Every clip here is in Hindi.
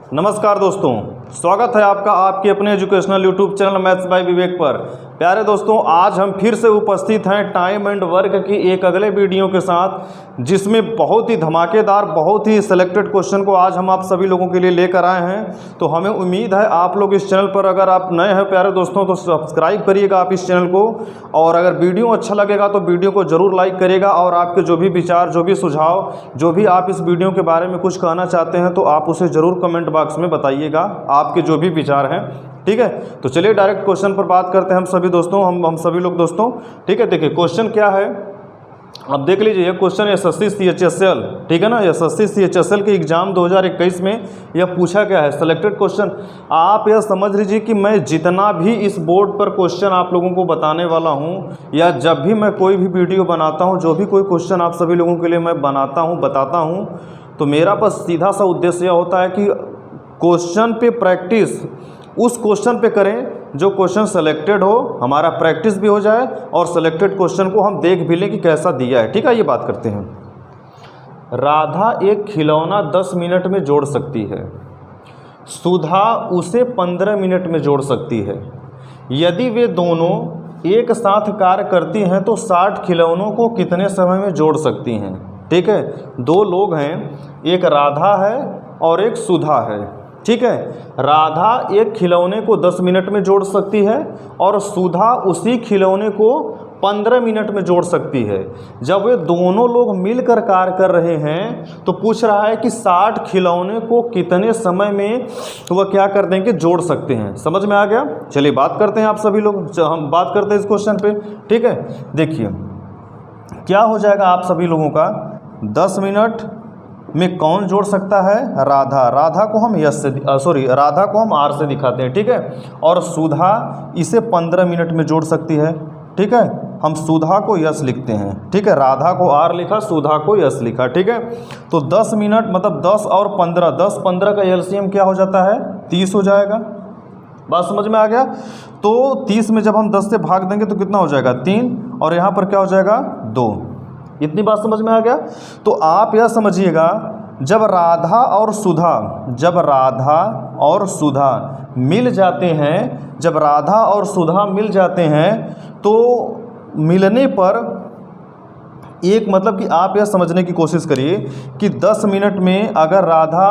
नमस्कार दोस्तों, स्वागत है आपका आपके अपने educational YouTube channel maths by Vivek पर। प्यारे दोस्तों, आज हम फिर से उपस्थित हैं टाइम एंड वर्क की एक अगले वीडियो के साथ, जिसमें बहुत ही धमाकेदार, बहुत ही सिलेक्टेड क्वेश्चन को आज हम आप सभी लोगों के लिए लेकर आए हैं। तो हमें उम्मीद है आप लोग इस चैनल पर, अगर आप नए हैं प्यारे दोस्तों, तो सब्सक्राइब करिएगा आप इस चैनल को, और अगर वीडियो अच्छा लगेगा तो वीडियो को ज़रूर लाइक करिएगा। और आपके जो भी विचार, जो भी सुझाव, जो भी आप इस वीडियो के बारे में कुछ कहना चाहते हैं तो आप उसे ज़रूर कमेंट बॉक्स में बताइएगा, आपके जो भी विचार हैं। ठीक है, तो चलिए डायरेक्ट क्वेश्चन पर बात करते हैं हम सभी दोस्तों, हम सभी लोग दोस्तों। ठीक है, देखिए क्वेश्चन क्या है, अब देख लीजिए। क्वेश्चन एसएससी सीएचएसएल, ठीक है ना, एसएससी सीएचएसएल के एग्जाम 2021 में यह पूछा गया है, सिलेक्टेड क्वेश्चन। आप यह समझ लीजिए कि मैं जितना भी इस बोर्ड पर क्वेश्चन आप लोगों को बताने वाला हूँ, या जब भी मैं कोई भी वीडियो बनाता हूँ, जो भी कोई क्वेश्चन आप सभी लोगों के लिए मैं बनाता हूँ, बताता हूँ, तो मेरा बस सीधा सा उद्देश्य यह होता है कि क्वेश्चन पे प्रैक्टिस उस क्वेश्चन पे करें जो क्वेश्चन सेलेक्टेड हो, हमारा प्रैक्टिस भी हो जाए और सेलेक्टेड क्वेश्चन को हम देख भी लें कि कैसा दिया है। ठीक है, ये बात करते हैं। राधा एक खिलौना 10 मिनट में जोड़ सकती है, सुधा उसे 15 मिनट में जोड़ सकती है। यदि वे दोनों एक साथ कार्य करती हैं तो 60 खिलौनों को कितने समय में जोड़ सकती हैं। ठीक है, दो लोग हैं, एक राधा है और एक सुधा है। ठीक है, राधा एक खिलौने को 10 मिनट में जोड़ सकती है और सुधा उसी खिलौने को 15 मिनट में जोड़ सकती है। जब वे दोनों लोग मिलकर कार्य कर रहे हैं तो पूछ रहा है कि 60 खिलौने को कितने समय में तो वह क्या कर देंगे, जोड़ सकते हैं। समझ में आ गया? चलिए बात करते हैं आप सभी लोग, हम बात करते हैं इस क्वेश्चन पे। ठीक है, देखिए क्या हो जाएगा आप सभी लोगों का, 10 मिनट में कौन जोड़ सकता है, राधा। राधा को हम राधा को हम आर से दिखाते हैं। ठीक है, और सुधा इसे 15 मिनट में जोड़ सकती है। ठीक है, हम सुधा को यस लिखते हैं। ठीक है, राधा को आर लिखा, सुधा को यस लिखा। ठीक है, तो 10 मिनट मतलब 10 और 15, 10-15 का एलसीएम क्या हो जाता है, 30 हो जाएगा। बात समझ में आ गया? तो 30 में जब हम 10 से भाग देंगे तो कितना हो जाएगा, 3, और यहाँ पर क्या हो जाएगा, 2। इतनी बात समझ में आ गया? तो आप यह समझिएगा, जब राधा और सुधा मिल जाते हैं, जब राधा और सुधा मिल जाते हैं तो मिलने पर एक मतलब कि आप यह समझने की कोशिश करिए कि 10 मिनट में अगर राधा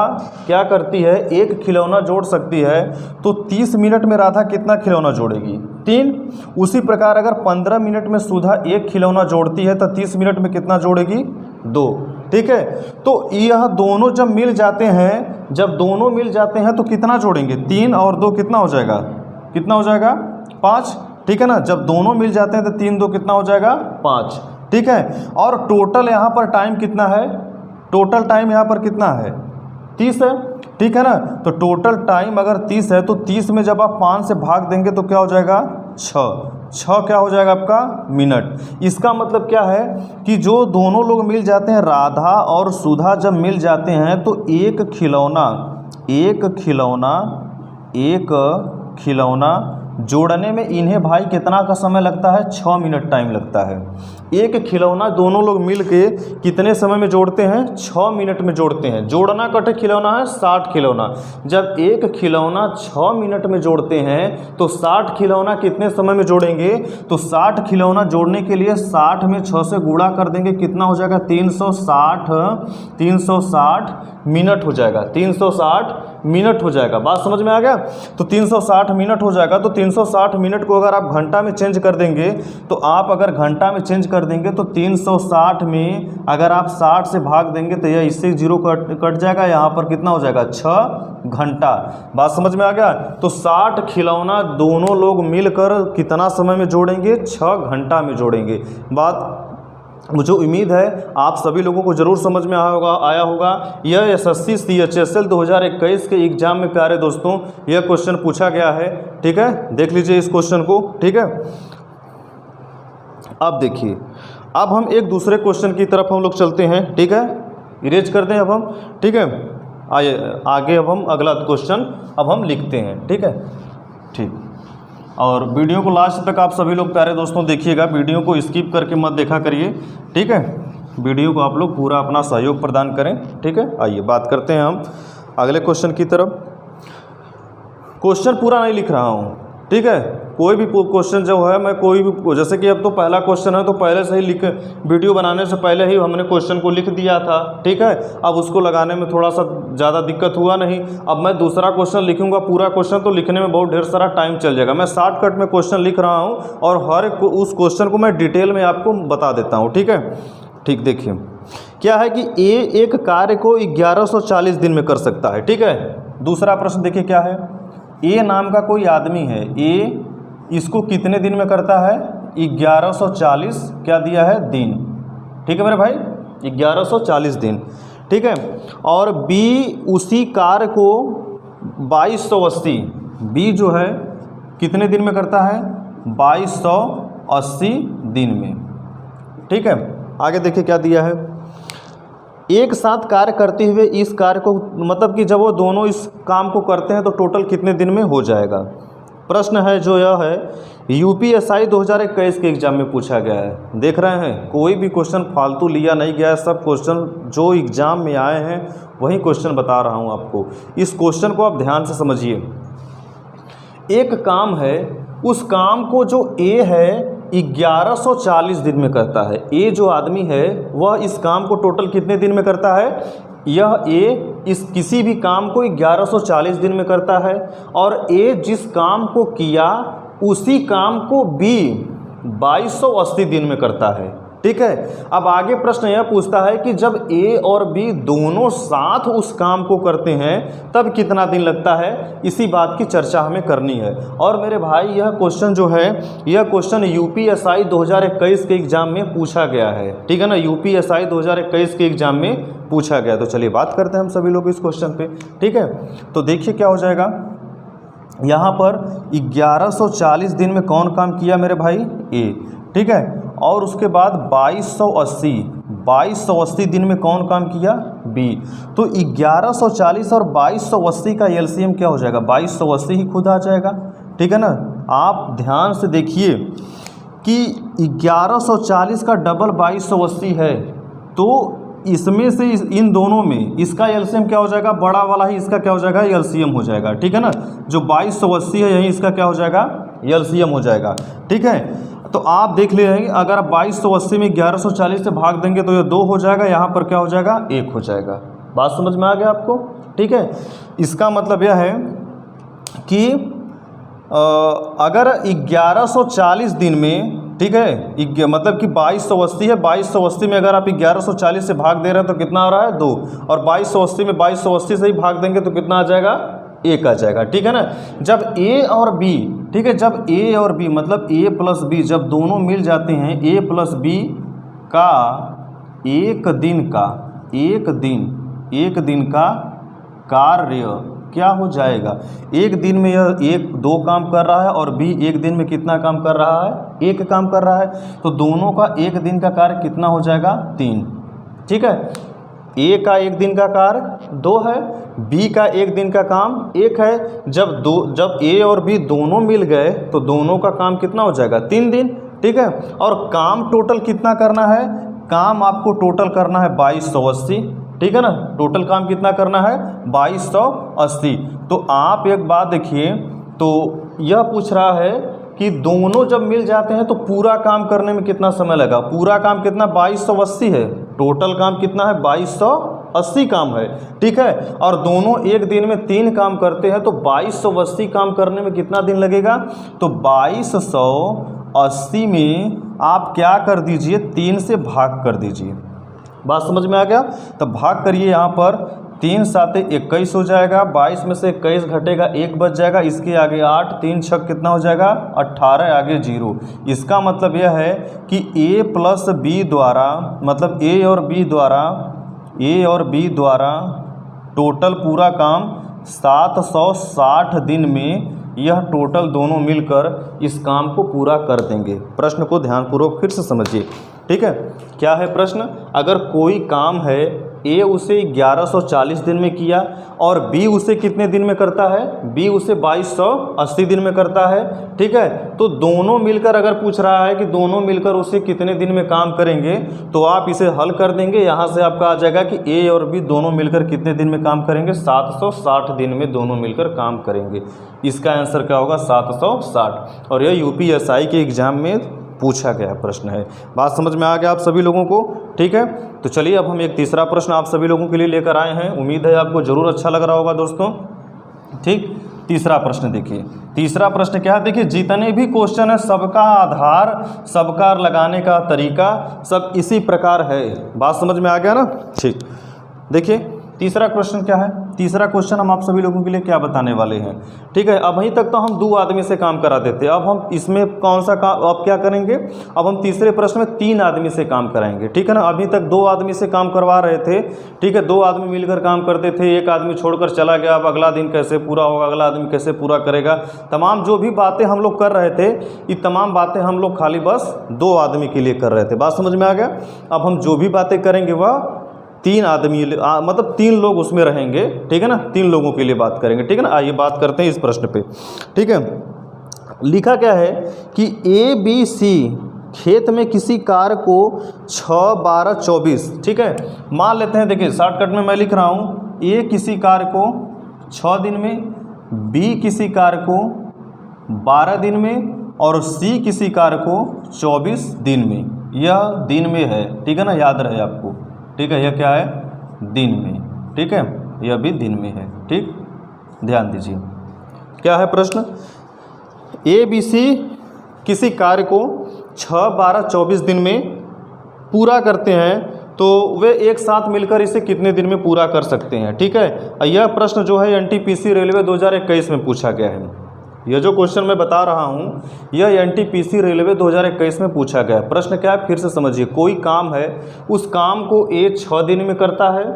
क्या करती है, एक खिलौना जोड़ सकती है, तो 30 मिनट में राधा कितना खिलौना जोड़ेगी, 3। उसी प्रकार अगर 15 मिनट में सुधा एक खिलौना जोड़ती है तो 30 मिनट में कितना जोड़ेगी, 2। ठीक है, तो यह दोनों जब मिल जाते हैं तो कितना जोड़ेंगे, 3 और 2 कितना हो जाएगा, 5। ठीक है ना, जब दोनों मिल जाते हैं तो 3 2 कितना हो जाएगा, 5। ठीक है, और टोटल यहाँ पर टाइम कितना है, टोटल टाइम यहाँ पर कितना है, 30 है। ठीक है ना, तो टोटल टाइम अगर 30 है तो 30 में जब आप 5 से भाग देंगे तो क्या हो जाएगा, 6 क्या हो जाएगा आपका, मिनट। इसका मतलब क्या है कि जो दोनों लोग मिल जाते हैं, राधा और सुधा जब मिल जाते हैं तो एक खिलौना जोड़ने में इन्हें भाई कितना का समय लगता है, 6 मिनट टाइम लगता है। एक खिलौना दोनों लोग मिल के कितने समय में जोड़ते हैं, 6 मिनट में जोड़ते हैं। जोड़ना कटे खिलौना है 60 खिलौना। जब एक खिलौना 6 मिनट में जोड़ते हैं तो 60 खिलौना कितने समय में जोड़ेंगे, तो 60 खिलौना जोड़ने के लिए 60 में 6 से गुणा कर देंगे, कितना हो जाएगा, 360 मिनट हो जाएगा, 360 मिनट हो जाएगा। बात समझ में आ गया? तो 360 मिनट हो जाएगा। तो 360 मिनट को अगर आप घंटा में चेंज कर देंगे, तो आप अगर घंटा में चेंज कर देंगे तो 360 में अगर आप 60 से भाग देंगे तो यह इससे 0 कट जाएगा, यहाँ पर कितना हो जाएगा, 6 घंटा। बात समझ में आ गया? तो 60 खिलौना दोनों लोग मिलकर कितना समय में जोड़ेंगे, 6 घंटा में जोड़ेंगे। बात मुझे उम्मीद है आप सभी लोगों को ज़रूर समझ में आया होगा। यह एसएससी सीएचएसएल 2021 के एग्ज़ाम में प्यारे दोस्तों यह क्वेश्चन पूछा गया है। ठीक है, देख लीजिए इस क्वेश्चन को। ठीक है, अब देखिए, अब हम एक दूसरे क्वेश्चन की तरफ हम लोग चलते हैं। ठीक है, इरेज कर दें अब हम। ठीक है, आगे अब हम अगला क्वेश्चन अब हम लिखते हैं। ठीक है, ठीक। और वीडियो को लास्ट तक आप सभी लोग प्यारे दोस्तों देखिएगा, वीडियो को स्किप करके मत देखा करिए। ठीक है, वीडियो को आप लोग पूरा अपना सहयोग प्रदान करें। ठीक है, आइए बात करते हैं हम अगले क्वेश्चन की तरफ। क्वेश्चन पूरा नहीं लिख रहा हूँ, ठीक है। कोई भी क्वेश्चन जो है मैं कोई भी, जैसे कि अब तो पहला क्वेश्चन है तो पहले से ही वीडियो बनाने से पहले ही हमने क्वेश्चन को लिख दिया था, ठीक है। अब उसको लगाने में थोड़ा सा ज़्यादा दिक्कत हुआ नहीं। अब मैं दूसरा क्वेश्चन लिखूंगा, पूरा क्वेश्चन तो लिखने में बहुत ढेर सारा टाइम चल जाएगा। मैं शॉर्टकट में क्वेश्चन लिख रहा हूँ और हर उस क्वेश्चन को मैं डिटेल में आपको बता देता हूँ, ठीक है। ठीक, देखिए क्या है कि ए एक कार्य को 1140 दिन में कर सकता है, ठीक है। दूसरा प्रश्न देखिए क्या है, ए नाम का कोई आदमी है, ए इसको कितने दिन में करता है? 1140 क्या दिया है? दिन, ठीक है मेरे भाई, 1140 दिन, ठीक है। और बी उसी कार्य को 2280, बी जो है कितने दिन में करता है? 2280 दिन में, ठीक है। आगे देखिए क्या दिया है, एक साथ कार्य करते हुए इस कार्य को, मतलब कि जब वो दोनों इस काम को करते हैं तो टोटल कितने दिन में हो जाएगा। प्रश्न है जो यह है यूपीएसआई 2021 के एग्ज़ाम में पूछा गया है। देख रहे हैं, कोई भी क्वेश्चन फालतू लिया नहीं गया है, सब क्वेश्चन जो एग्ज़ाम में आए हैं वही क्वेश्चन बता रहा हूँ आपको। इस क्वेश्चन को आप ध्यान से समझिए। एक काम है, उस काम को जो ए है 1140 दिन में करता है। ए जो आदमी है वह इस काम को टोटल कितने दिन में करता है? यह ए इस किसी भी काम को 1140 दिन में करता है, और ए जिस काम को किया उसी काम को बी 2280 दिन में करता है, ठीक है। अब आगे प्रश्न यह पूछता है कि जब ए और बी दोनों साथ उस काम को करते हैं तब कितना दिन लगता है। इसी बात की चर्चा हमें करनी है। और मेरे भाई यह क्वेश्चन जो है, यह क्वेश्चन यूपीएसआई 2021 के एग्ज़ाम में पूछा गया है, ठीक है ना। यूपीएसआई 2021 के एग्ज़ाम में पूछा गया। तो चलिए बात करते हैं हम सभी लोग इस क्वेश्चन पे, ठीक है। तो देखिए क्या हो जाएगा, यहाँ पर 1140 दिन में कौन काम किया मेरे भाई? ए, ठीक है। और उसके बाद 2280 दिन में कौन काम किया? बी। तो 1140 और 2280 का एलसीएम क्या हो जाएगा? 2280 ही खुद आ जाएगा, ठीक है ना। आप ध्यान से देखिए कि 1140 का डबल 2280 है, तो इसमें से इन दोनों में इसका एलसीएम क्या हो जाएगा? बड़ा वाला ही इसका क्या हो जाएगा? एलसीएम हो जाएगा, ठीक है ना। जो 2280 है यही इसका क्या हो जाएगा? एलसीएम हो जाएगा, ठीक है। तो आप देख ले रहे हैं, अगर आप 2280 में 1140 से भाग देंगे तो ये 2 हो जाएगा, यहाँ पर क्या हो जाएगा? 1 हो जाएगा। बात समझ में आ गया आपको, ठीक है। इसका मतलब यह है कि अगर 1140 दिन में, ठीक है, मतलब कि 2280 है, 2280 में अगर आप 1140 से भाग दे रहे हैं तो कितना आ रहा है? 2। और 2280 में 2280 से ही भाग देंगे तो कितना आ जाएगा? 1 आ जाएगा, ठीक है ना। जब ए और बी, ठीक है, जब ए और बी मतलब ए प्लस बी जब दोनों मिल जाते हैं, ए प्लस बी का एक दिन का कार्य क्या हो जाएगा? एक दिन में यह 2 काम कर रहा है और बी एक दिन में कितना काम कर रहा है? 1 काम कर रहा है। तो दोनों का एक दिन का कार्य कितना हो जाएगा? 3, ठीक है। ए का एक दिन का कार्य 2 है, बी का एक दिन का काम 1 है। जब ए और बी दोनों मिल गए तो दोनों का काम कितना हो जाएगा? 3 दिन, ठीक है। और काम टोटल कितना करना है? काम आपको टोटल करना है 2280, ठीक है ना। टोटल काम कितना करना है? 2280। तो आप एक बात देखिए, तो यह पूछ रहा है कि दोनों जब मिल जाते हैं तो पूरा काम करने में कितना समय लगा? पूरा काम कितना? 2280 है। टोटल काम कितना है? 2280 काम है, ठीक है। और दोनों एक दिन में 3 काम करते हैं तो 2280 काम करने में कितना दिन लगेगा? तो 2280 में आप क्या कर दीजिए? 3 से भाग कर दीजिए। बात समझ में आ गया? तब भाग करिए, यहाँ पर 3 7 21 हो जाएगा, 22 में से 21 घटेगा 1 बच जाएगा, इसके आगे 8, 3 6 कितना हो जाएगा? 18, आगे 0। इसका मतलब यह है कि ए प्लस बी द्वारा, मतलब ए और बी द्वारा टोटल पूरा काम 760 दिन में यह टोटल दोनों मिलकर इस काम को पूरा कर देंगे। प्रश्न को ध्यानपूर्वक फिर से समझिए, ठीक है। क्या है प्रश्न? अगर कोई काम है ए उसे 1140 दिन में किया और बी उसे कितने दिन में करता है, बी उसे 2280 दिन में करता है। ठीक है, तो दोनों मिलकर अगर पूछ रहा है कि दोनों मिलकर उसे कितने दिन में काम करेंगे, तो आप इसे हल कर देंगे। यहाँ से आपका आ जाएगा कि ए और बी दोनों मिलकर कितने दिन में काम करेंगे, 760 दिन में दोनों मिलकर काम करेंगे। इसका आंसर क्या होगा, 760। और यह यूपीएसआई के एग्जाम में पूछा गया प्रश्न है। बात समझ में आ गया आप सभी लोगों को? ठीक है, तो चलिए अब हम एक तीसरा प्रश्न आप सभी लोगों के लिए लेकर आए हैं। उम्मीद है आपको जरूर अच्छा लग रहा होगा दोस्तों। ठीक, तीसरा प्रश्न देखिए। तीसरा प्रश्न क्या है, देखिए जितने भी क्वेश्चन है सबका आधार, सबका लगाने का तरीका सब इसी प्रकार है। बात समझ में आ गया ना? ठीक, देखिए तीसरा क्वेश्चन क्या है। तीसरा क्वेश्चन हम आप सभी लोगों के लिए क्या बताने वाले हैं। ठीक है, अब वहीं तक तो हम 2 आदमी से काम करा देते, अब हम इसमें कौन सा काम अब क्या करेंगे, अब हम तीसरे प्रश्न में 3 आदमी से काम कराएंगे। ठीक है ना, अभी तक 2 आदमी से काम करवा रहे थे। ठीक है, 2 आदमी मिलकर काम करते थे, एक आदमी छोड़कर चला गया, अब अगला दिन कैसे पूरा होगा, अगला आदमी कैसे पूरा करेगा। तमाम जो भी बातें हम लोग कर रहे थे, ये तमाम बातें हम लोग खाली बस 2 आदमी के लिए कर रहे थे। बात समझ में आ गया? अब हम जो भी बातें करेंगे वह 3 आदमी मतलब 3 लोग उसमें रहेंगे। ठीक है ना, 3 लोगों के लिए बात करेंगे। ठीक है ना, आइए बात करते हैं इस प्रश्न पे। ठीक है, लिखा क्या है कि ए बी सी खेत में किसी कार्य को 6, 12, 24। ठीक है, मान लेते हैं, देखिए शॉर्टकट में मैं लिख रहा हूँ, ए किसी कार्य को 6 दिन में, बी किसी कार्य को 12 दिन में और सी किसी कार्य को 24 दिन में। यह दिन में है। ठीक है ना, याद रहे आपको। ठीक है, यह क्या है, दिन में। ठीक है, यह भी दिन में है। ठीक, ध्यान दीजिए क्या है प्रश्न। ए बी सी किसी कार्य को 6, 12, 24 दिन में पूरा करते हैं, तो वे एक साथ मिलकर इसे कितने दिन में पूरा कर सकते हैं। ठीक है, यह प्रश्न जो है एनटीपीसी रेलवे 2021 में पूछा गया है। यह जो क्वेश्चन मैं बता रहा हूँ, यह एनटीपीसी रेलवे 2021 में पूछा गया। प्रश्न क्या है, फिर से समझिए। कोई काम है, उस काम को ए 6 दिन में करता है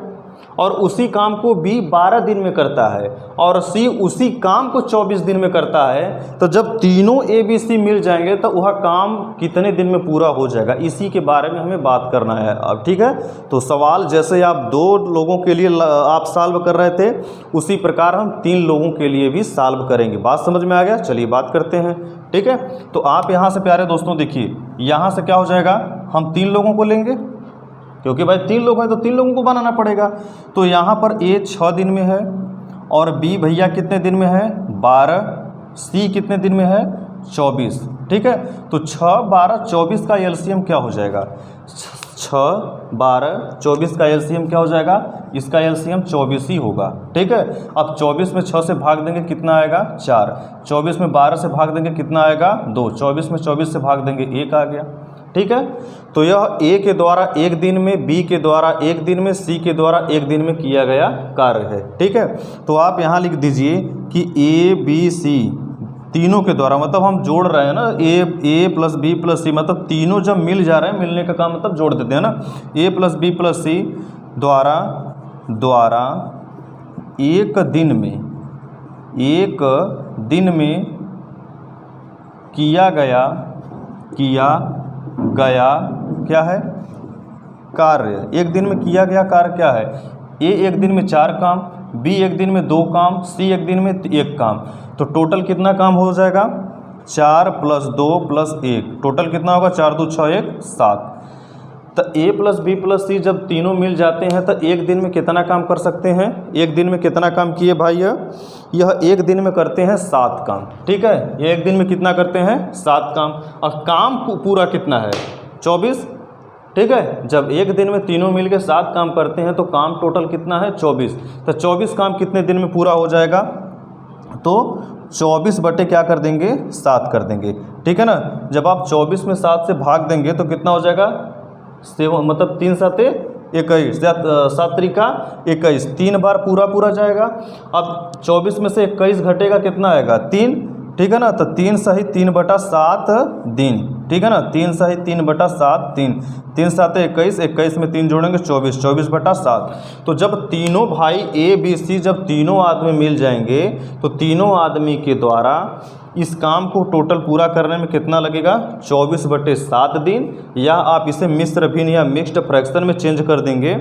और उसी काम को बी 12 दिन में करता है और सी उसी काम को 24 दिन में करता है। तो जब तीनों ए बी सी मिल जाएंगे तो वह काम कितने दिन में पूरा हो जाएगा, इसी के बारे में हमें बात करना है अब। ठीक है, तो सवाल जैसे आप 2 लोगों के लिए आप सॉल्व कर रहे थे, उसी प्रकार हम 3 लोगों के लिए भी सॉल्व करेंगे। बात समझ में आ गया? चलिए बात करते हैं। ठीक है, तो आप यहाँ से प्यारे दोस्तों देखिए, यहाँ से क्या हो जाएगा, हम 3 लोगों को लेंगे, क्योंकि भाई 3 लोग हैं तो 3 लोगों को बनाना पड़ेगा। तो यहाँ पर ए 6 दिन में है और बी भैया कितने दिन में है, 12, सी कितने दिन में है, 24। ठीक है, तो 6, 12, 24 का एलसीएम क्या हो जाएगा, 6, 12, 24 का एलसीएम क्या हो जाएगा, इसका एलसीएम 24 ही होगा। ठीक है, अब 24 में 6 से भाग देंगे कितना आएगा, 4। 24 में 12 से भाग देंगे कितना आएगा, 2। 24 में 24 से भाग देंगे 1 आ गया। ठीक है, तो यह ए के द्वारा 1 दिन में, बी के द्वारा 1 दिन में, सी के द्वारा 1 दिन में किया गया कार्य है। ठीक है, तो आप यहाँ लिख दीजिए कि ए बी सी तीनों के द्वारा, मतलब हम जोड़ रहे हैं ना, ए प्लस बी प्लस सी, मतलब तीनों जब मिल जा रहे हैं, मिलने का काम मतलब जोड़ देते हैं ना, ए प्लस बी प्लस सी द्वारा 1 दिन में किया गया क्या है, कार्य। 1 दिन में किया गया कार्य क्या है, ए 1 दिन में 4 काम, बी 1 दिन में 2 काम, सी 1 दिन में 1 काम। तो टोटल कितना काम हो जाएगा, 4 + 2 + 1, टोटल कितना होगा, 4 2 6 1 7। तो ए प्लस बी प्लस सी जब तीनों मिल जाते हैं तो 1 दिन में कितना काम कर सकते हैं, 1 दिन में कितना काम किए भाई, यह 1 दिन में करते हैं 7 काम। ठीक है, ये 1 दिन में कितना करते हैं, 7 काम। और काम पूरा कितना है, 24। ठीक है, जब 1 दिन में तीनों मिलकर 7 काम करते हैं तो काम टोटल कितना है, 24। तो 24 काम कितने दिन में पूरा हो जाएगा, तो 24 बटे क्या कर देंगे, 7 कर देंगे। ठीक है ना, जब आप 24 में 7 से भाग देंगे तो कितना हो जाएगा, 7, मतलब 3 7 21, 7 त्रिका 21, 3 बार पूरा जाएगा। अब 24 में से 21 घटेगा कितना आएगा, 3। ठीक है ना, तो 3 सही 3/7 दिन। ठीक है ना, 3 सही 3/7 दिन, 3 7 21, 21 में 3 जोड़ेंगे 24, 24/7। तो जब तीनों भाई ए बी सी जब तीनों आदमी मिल जाएंगे तो तीनों आदमी के द्वारा इस काम को टोटल पूरा करने में कितना लगेगा, 24/7 दिन, या आप इसे मिश्र भिन्न या मिक्स्ड फ्रैक्शन में चेंज कर देंगे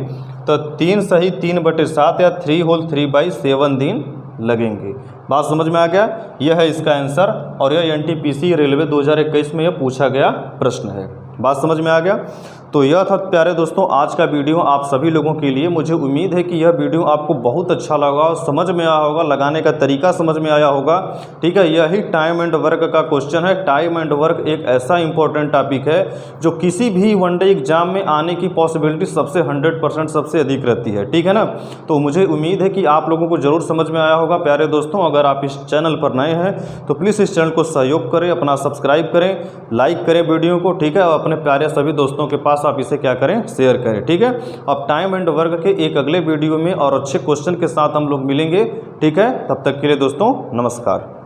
तो 3 सही 3/7 या 3 होल 3/7 दिन लगेंगे। बात समझ में आ गया? यह है इसका आंसर और यह एनटीपीसी रेलवे 2021 में यह पूछा गया प्रश्न है। बात समझ में आ गया? तो यह था प्यारे दोस्तों आज का वीडियो आप सभी लोगों के लिए। मुझे उम्मीद है कि यह वीडियो आपको बहुत अच्छा लगा और समझ में आया होगा, लगाने का तरीका समझ में आया होगा। ठीक है, यही टाइम एंड वर्क का क्वेश्चन है। टाइम एंड वर्क एक ऐसा इंपॉर्टेंट टॉपिक है जो किसी भी वनडे एग्जाम में आने की पॉसिबिलिटी सबसे 100% सबसे अधिक रहती है। ठीक है ना? तो मुझे उम्मीद है कि आप लोगों को ज़रूर समझ में आया होगा। प्यारे दोस्तों, अगर आप इस चैनल पर नए हैं तो प्लीज़ इस चैनल को सहयोग करें, अपना सब्सक्राइब करें, लाइक करें वीडियो को। ठीक है, और अपने प्यारे सभी दोस्तों के पास आप इसे क्या करें, शेयर करें। ठीक है, अब टाइम एंड वर्क के एक अगले वीडियो में और अच्छे क्वेश्चन के साथ हम लोग मिलेंगे। ठीक है, तब तक के लिए दोस्तों नमस्कार।